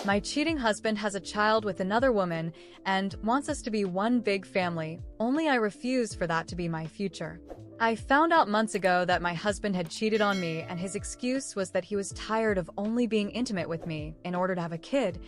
My cheating husband has a child with another woman and wants us to be one big family, only I refuse for that to be my future. I found out months ago that my husband had cheated on me, and his excuse was that he was tired of only being intimate with me in order to have a kid,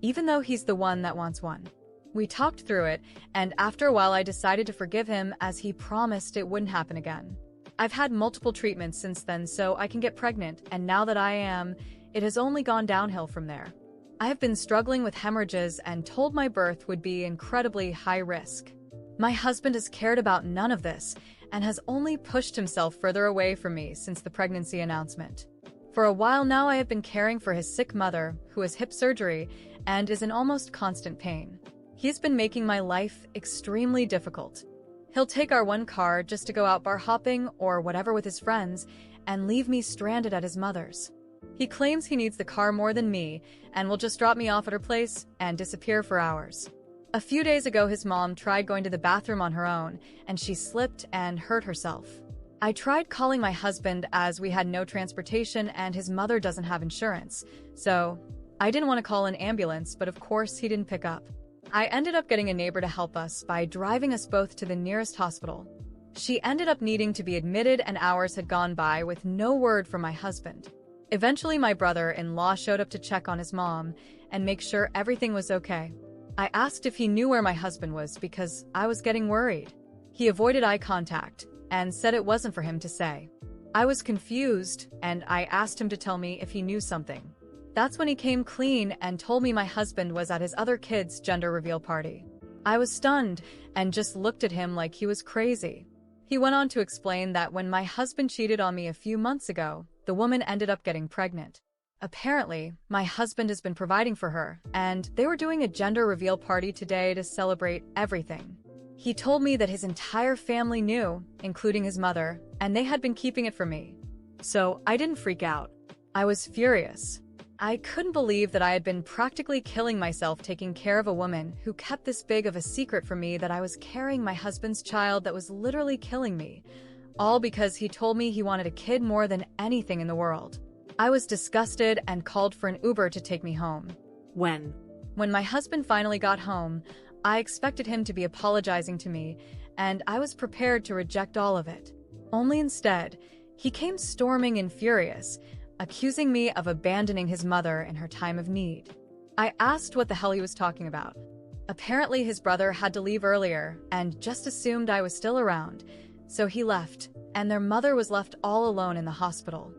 even though he's the one that wants one. We talked through it, and after a while I decided to forgive him as he promised it wouldn't happen again. I've had multiple treatments since then so I can get pregnant, and now that I am, it has only gone downhill from there. I have been struggling with hemorrhages and told my birth would be incredibly high risk. My husband has cared about none of this and has only pushed himself further away from me since the pregnancy announcement. For a while now I have been caring for his sick mother, who has hip surgery and is in almost constant pain. He's been making my life extremely difficult. He'll take our one car just to go out bar hopping or whatever with his friends and leave me stranded at his mother's. He claims he needs the car more than me and will just drop me off at her place and disappear for hours. A few days ago, his mom tried going to the bathroom on her own, and she slipped and hurt herself. I tried calling my husband as we had no transportation and his mother doesn't have insurance, so I didn't want to call an ambulance, but of course he didn't pick up. I ended up getting a neighbor to help us by driving us both to the nearest hospital. She ended up needing to be admitted, and hours had gone by with no word from my husband. Eventually, my brother-in-law showed up to check on his mom and make sure everything was okay. I asked if he knew where my husband was because I was getting worried. He avoided eye contact and said it wasn't for him to say. I was confused, and I asked him to tell me if he knew something. That's when he came clean and told me my husband was at his other kid's gender reveal party. I was stunned and just looked at him like he was crazy. He went on to explain that when my husband cheated on me a few months ago, the woman ended up getting pregnant. Apparently, my husband has been providing for her, and they were doing a gender reveal party today to celebrate everything. He told me that his entire family knew, including his mother, and they had been keeping it from me. So I didn't freak out. I was furious. I couldn't believe that I had been practically killing myself taking care of a woman who kept this big of a secret from me that I was carrying my husband's child that was literally killing me, all because he told me he wanted a kid more than anything in the world. I was disgusted and called for an Uber to take me home. When? When my husband finally got home, I expected him to be apologizing to me, and I was prepared to reject all of it. Only instead, he came storming and furious, accusing me of abandoning his mother in her time of need. I asked what the hell he was talking about. Apparently his brother had to leave earlier and just assumed I was still around, so he left, and their mother was left all alone in the hospital.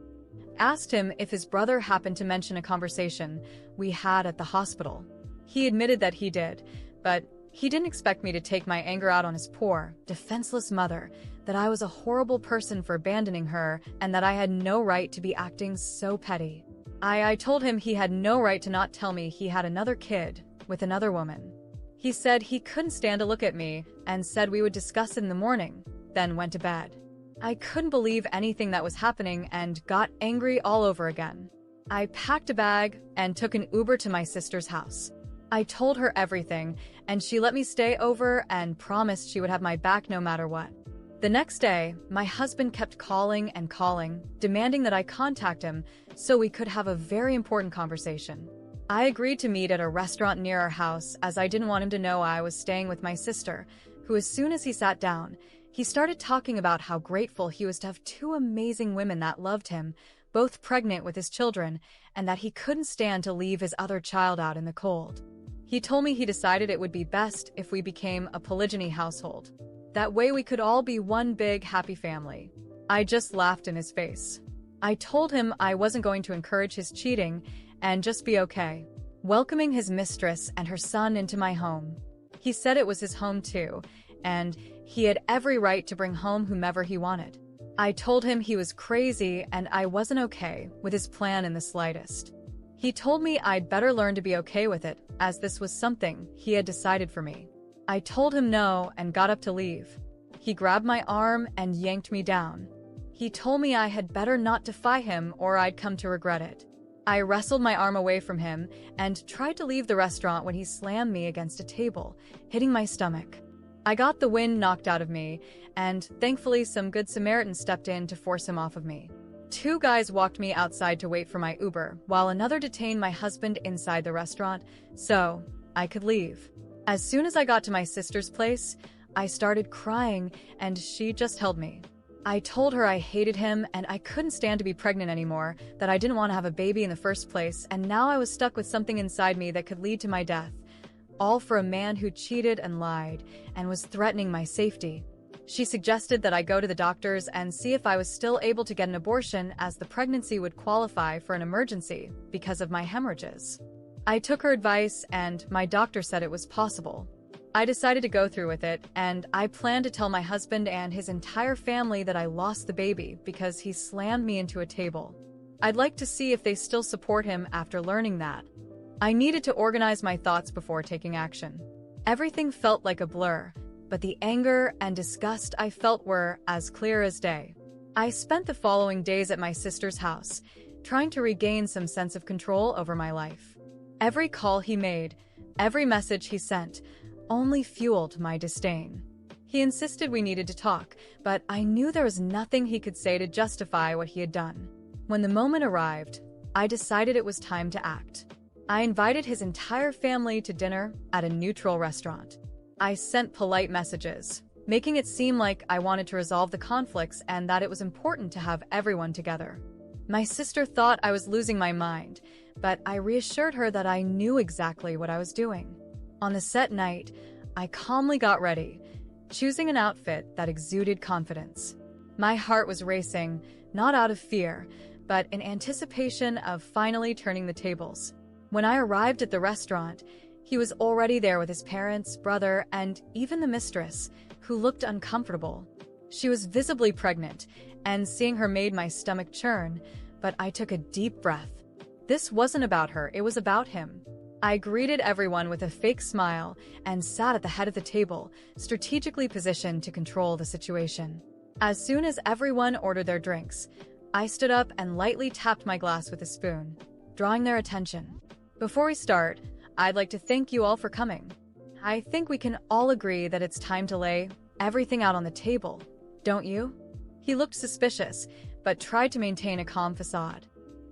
Asked him if his brother happened to mention a conversation we had at the hospital. He admitted that he did, but he didn't expect me to take my anger out on his poor, defenseless mother, that I was a horrible person for abandoning her and that I had no right to be acting so petty. I told him he had no right to not tell me he had another kid with another woman. He said he couldn't stand to look at me and said we would discuss it in the morning, then went to bed. I couldn't believe anything that was happening and got angry all over again. I packed a bag and took an Uber to my sister's house. I told her everything, and she let me stay over and promised she would have my back no matter what. The next day, my husband kept calling and calling, demanding that I contact him so we could have a very important conversation. I agreed to meet at a restaurant near our house as I didn't want him to know I was staying with my sister, who as soon as he sat down, he started talking about how grateful he was to have two amazing women that loved him, both pregnant with his children, and that he couldn't stand to leave his other child out in the cold. He told me he decided it would be best if we became a polygyny household. That way we could all be one big happy family. I just laughed in his face. I told him I wasn't going to encourage his cheating and just be okay, welcoming his mistress and her son into my home. He said it was his home too, and he had every right to bring home whomever he wanted. I told him he was crazy and I wasn't okay with his plan in the slightest. He told me I'd better learn to be okay with it, as this was something he had decided for me. I told him no and got up to leave. He grabbed my arm and yanked me down. He told me I had better not defy him or I'd come to regret it. I wrestled my arm away from him and tried to leave the restaurant when he slammed me against a table, hitting my stomach. I got the wind knocked out of me, and thankfully some good Samaritans stepped in to force him off of me. Two guys walked me outside to wait for my Uber, while another detained my husband inside the restaurant so I could leave. As soon as I got to my sister's place, I started crying and she just held me. I told her I hated him and I couldn't stand to be pregnant anymore, that I didn't want to have a baby in the first place, and now I was stuck with something inside me that could lead to my death. All for a man who cheated and lied and was threatening my safety. She suggested that I go to the doctors and see if I was still able to get an abortion, as the pregnancy would qualify for an emergency because of my hemorrhages. I took her advice and my doctor said it was possible. I decided to go through with it, and I planned to tell my husband and his entire family that I lost the baby because he slammed me into a table. I'd like to see if they still support him after learning that. I needed to organize my thoughts before taking action. Everything felt like a blur, but the anger and disgust I felt were as clear as day. I spent the following days at my sister's house, trying to regain some sense of control over my life. Every call he made, every message he sent, only fueled my disdain. He insisted we needed to talk, but I knew there was nothing he could say to justify what he had done. When the moment arrived, I decided it was time to act. I invited his entire family to dinner at a neutral restaurant. I sent polite messages, making it seem like I wanted to resolve the conflicts and that it was important to have everyone together. My sister thought I was losing my mind, but I reassured her that I knew exactly what I was doing. On the set night, I calmly got ready, choosing an outfit that exuded confidence. My heart was racing, not out of fear, but in anticipation of finally turning the tables. When I arrived at the restaurant, he was already there with his parents, brother, and even the mistress, who looked uncomfortable. She was visibly pregnant, and seeing her made my stomach churn, but I took a deep breath. This wasn't about her, it was about him. I greeted everyone with a fake smile and sat at the head of the table, strategically positioned to control the situation. As soon as everyone ordered their drinks, I stood up and lightly tapped my glass with a spoon, drawing their attention. Before we start, I'd like to thank you all for coming. I think we can all agree that it's time to lay everything out on the table, don't you? He looked suspicious, but tried to maintain a calm facade.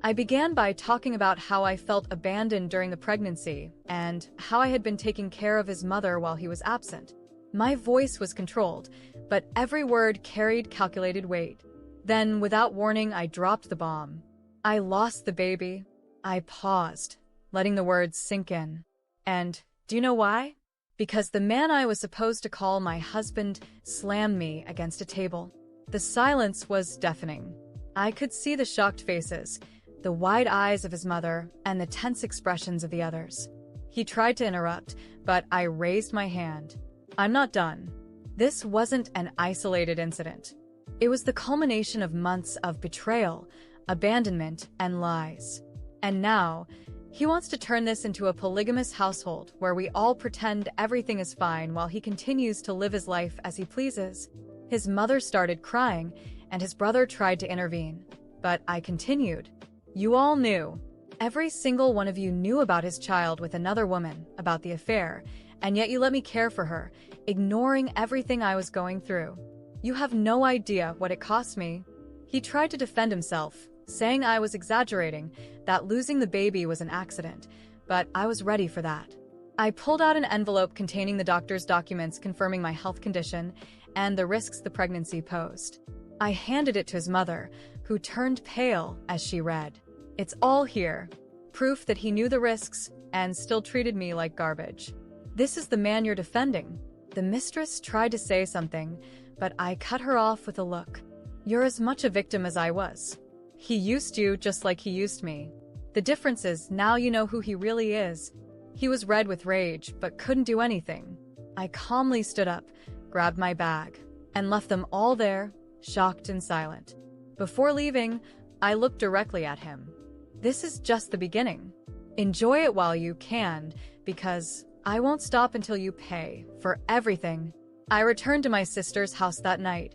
I began by talking about how I felt abandoned during the pregnancy and how I had been taking care of his mother while he was absent. My voice was controlled, but every word carried calculated weight. Then, without warning, I dropped the bomb. I lost the baby. I paused, letting the words sink in. And do you know why? Because the man I was supposed to call my husband slammed me against a table. The silence was deafening. I could see the shocked faces, the wide eyes of his mother, and the tense expressions of the others. He tried to interrupt, but I raised my hand. I'm not done. This wasn't an isolated incident. It was the culmination of months of betrayal, abandonment, and lies. And now, he wants to turn this into a polygamous household where we all pretend everything is fine while he continues to live his life as he pleases. His mother started crying, and his brother tried to intervene. But I continued. You all knew. Every single one of you knew about his child with another woman, about the affair, and yet you let me care for her, ignoring everything I was going through. You have no idea what it cost me. He tried to defend himself, saying I was exaggerating, that losing the baby was an accident, but I was ready for that. I pulled out an envelope containing the doctor's documents confirming my health condition and the risks the pregnancy posed. I handed it to his mother, who turned pale as she read. It's all here. Proof that he knew the risks and still treated me like garbage. This is the man you're defending. The mistress tried to say something, but I cut her off with a look. You're as much a victim as I was. He used you just like he used me. The difference is now you know who he really is. He was red with rage, but couldn't do anything. I calmly stood up, grabbed my bag, and left them all there, shocked and silent. Before leaving, I looked directly at him. This is just the beginning. Enjoy it while you can, because I won't stop until you pay for everything. I returned to my sister's house that night,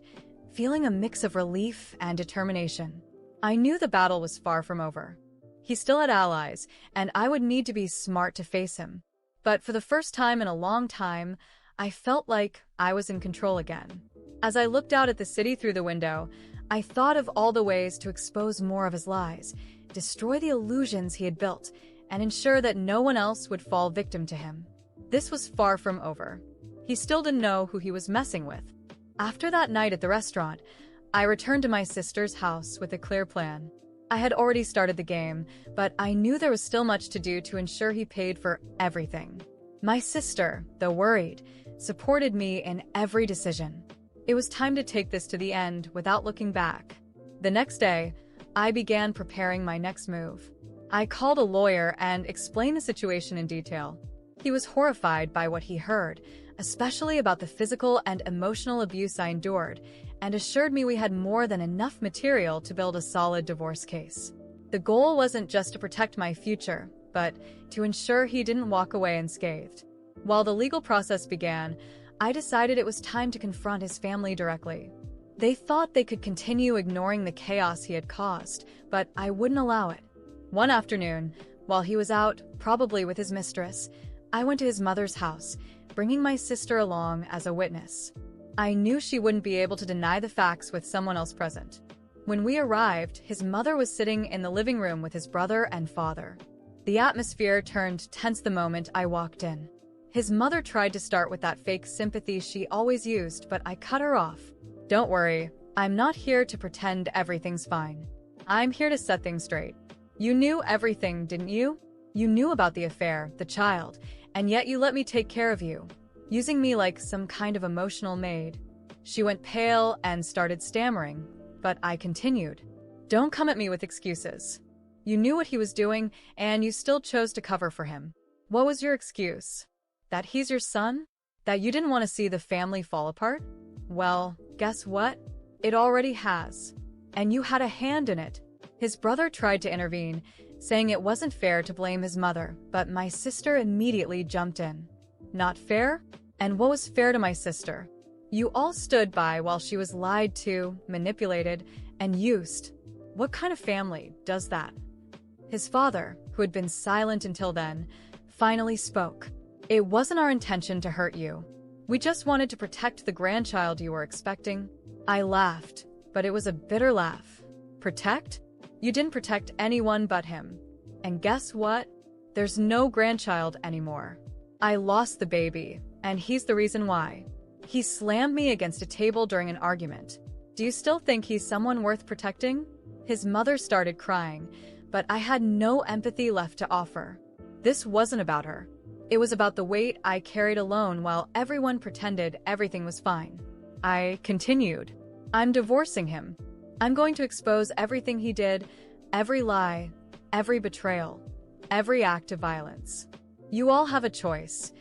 feeling a mix of relief and determination. I knew the battle was far from over. He still had allies, and I would need to be smart to face him. But for the first time in a long time, I felt like I was in control again. As I looked out at the city through the window, I thought of all the ways to expose more of his lies, destroy the illusions he had built, and ensure that no one else would fall victim to him. This was far from over. He still didn't know who he was messing with. After that night at the restaurant, I returned to my sister's house with a clear plan. I had already started the game, but I knew there was still much to do to ensure he paid for everything. My sister, though worried, supported me in every decision. It was time to take this to the end without looking back. The next day, I began preparing my next move. I called a lawyer and explained the situation in detail. He was horrified by what he heard, especially about the physical and emotional abuse I endured, and assured me we had more than enough material to build a solid divorce case. The goal wasn't just to protect my future, but to ensure he didn't walk away unscathed. While the legal process began, I decided it was time to confront his family directly. They thought they could continue ignoring the chaos he had caused, but I wouldn't allow it. One afternoon, while he was out, probably with his mistress, I went to his mother's house, bringing my sister along as a witness. I knew she wouldn't be able to deny the facts with someone else present. When we arrived, his mother was sitting in the living room with his brother and father. The atmosphere turned tense the moment I walked in. His mother tried to start with that fake sympathy she always used, but I cut her off. Don't worry, I'm not here to pretend everything's fine. I'm here to set things straight. You knew everything, didn't you? You knew about the affair, the child, and yet you let me take care of you, using me like some kind of emotional maid. She went pale and started stammering, but I continued. Don't come at me with excuses. You knew what he was doing, and you still chose to cover for him. What was your excuse? That he's your son? That you didn't want to see the family fall apart? Well, guess what? It already has. And you had a hand in it. His brother tried to intervene, saying it wasn't fair to blame his mother, but my sister immediately jumped in. Not fair? And what was fair to my sister? You all stood by while she was lied to, manipulated, and used. What kind of family does that? His father, who had been silent until then, finally spoke. It wasn't our intention to hurt you. We just wanted to protect the grandchild you were expecting. I laughed, but it was a bitter laugh. Protect? You didn't protect anyone but him. And guess what? There's no grandchild anymore. I lost the baby, and he's the reason why. He slammed me against a table during an argument. Do you still think he's someone worth protecting? His mother started crying, but I had no empathy left to offer. This wasn't about her. It was about the weight I carried alone while everyone pretended everything was fine. I continued. I'm divorcing him. I'm going to expose everything he did, every lie, every betrayal, every act of violence. You all have a choice.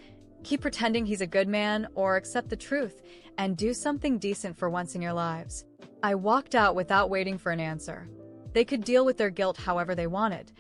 Keep pretending he's a good man or accept the truth and do something decent for once in your lives. I walked out without waiting for an answer. They could deal with their guilt however they wanted.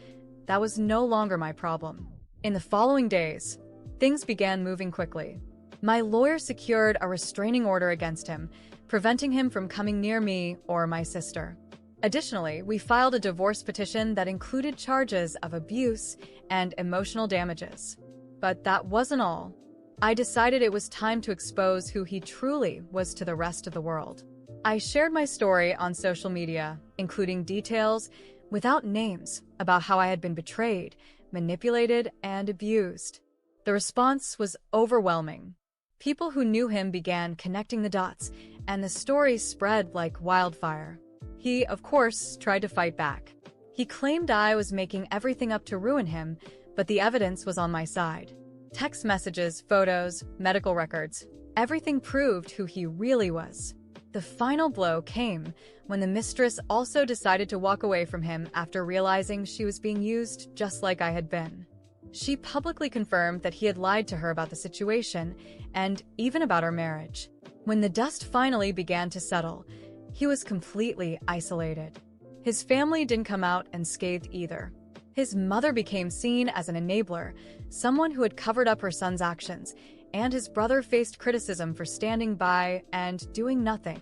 That was no longer my problem. In the following days, things began moving quickly. My lawyer secured a restraining order against him, preventing him from coming near me or my sister. Additionally, we filed a divorce petition that included charges of abuse and emotional damages. But that wasn't all. I decided it was time to expose who he truly was to the rest of the world. I shared my story on social media, including details, without names, about how I had been betrayed, manipulated, and abused. The response was overwhelming. People who knew him began connecting the dots, and the story spread like wildfire. He, of course, tried to fight back. He claimed I was making everything up to ruin him, but the evidence was on my side. Text messages, photos, medical records, everything proved who he really was. The final blow came when the mistress also decided to walk away from him after realizing she was being used just like I had been. She publicly confirmed that he had lied to her about the situation and even about our marriage. When the dust finally began to settle, he was completely isolated. His family didn't come out unscathed either. His mother became seen as an enabler, someone who had covered up her son's actions, and his brother faced criticism for standing by and doing nothing.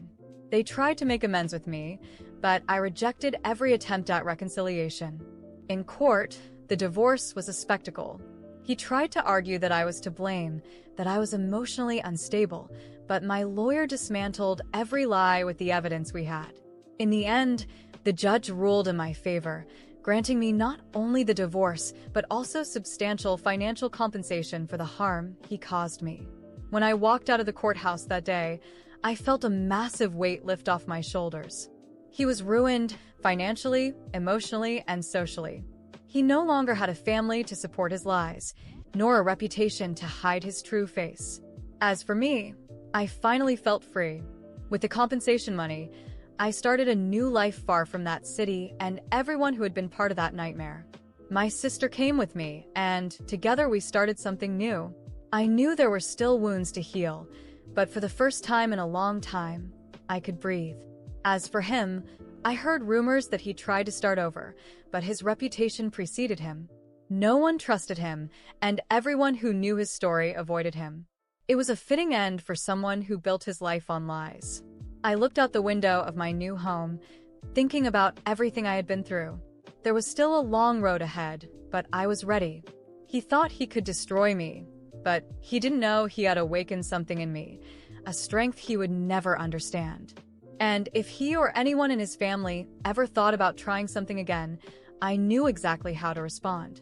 They tried to make amends with me, but I rejected every attempt at reconciliation. In court, the divorce was a spectacle. He tried to argue that I was to blame, that I was emotionally unstable, but my lawyer dismantled every lie with the evidence we had. In the end, the judge ruled in my favor, granting me not only the divorce, but also substantial financial compensation for the harm he caused me. When I walked out of the courthouse that day, I felt a massive weight lift off my shoulders. He was ruined financially, emotionally, and socially. He no longer had a family to support his lies, nor a reputation to hide his true face. As for me, I finally felt free. With the compensation money, I started a new life far from that city and everyone who had been part of that nightmare. My sister came with me, and together we started something new. I knew there were still wounds to heal, but for the first time in a long time, I could breathe. As for him, I heard rumors that he tried to start over, but his reputation preceded him. No one trusted him, and everyone who knew his story avoided him. It was a fitting end for someone who built his life on lies. I looked out the window of my new home, thinking about everything I had been through. There was still a long road ahead, but I was ready. He thought he could destroy me, but he didn't know he had awakened something in me, a strength he would never understand. And if he or anyone in his family ever thought about trying something again, I knew exactly how to respond.